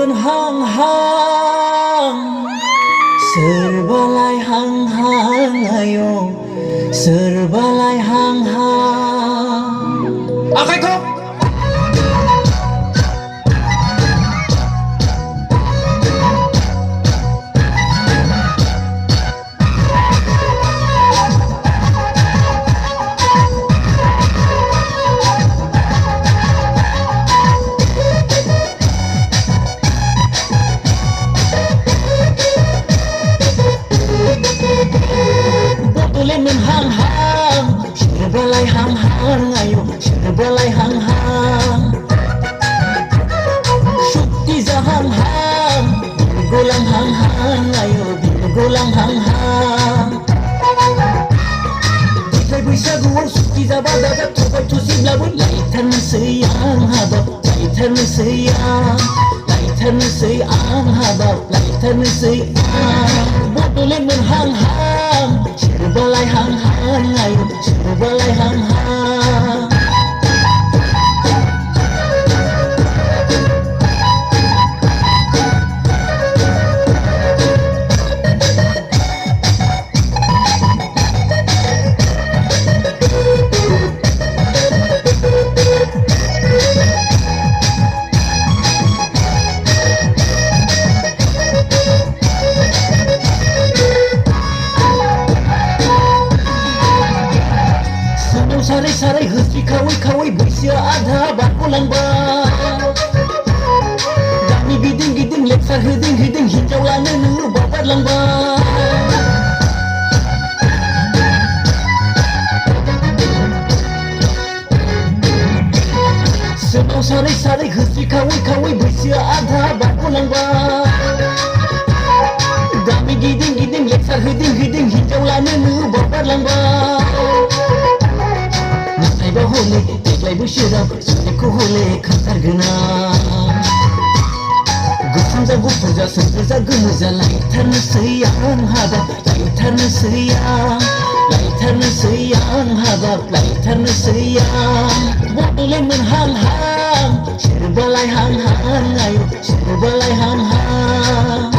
menghang-hang, serbalai hang-hang ayo, serbalai hang-hang. Okay, go! Boleh menghang-hang, serbalai hang-hang ayo, serbalai hang-hang. Syukti hang-hang, golang hang-hang ayo, golang hang-hang. Dikai बैसागु syukti badat tobai tusi labun laiternोसै आं हाबाब लाइथारनोसै आं लाइथारनोसै आं हाबाब लाइथारनोसै आं बड'लेण्ड मोनहां-हां serbalai hang-hang ayo, serbalai hang-hang. Sarai-sarai hesti kawai-kawai berusia ada bakulangbang. Dami giding-giding leksar hiding-hiding hijau lana nuru babat langbang. Sebab sarai-sarai hesti kawai-kawai berusia ada bakulangbang. Dami giding-giding leksar hiding-hiding hijau lana nuru babat langbang. Naibah hole, deglai bersyirab, suliku hole, kantar genang. Gufamza gufamza, senterza gemuza, laiternोसै आं हाबाब, laiternोसै आं, laiternोसै आं हाबाब, laiternोसै आं. बड'लेण्ड मोनहां-हां, serbalai hang-hang ayo, serbalai hang-hang.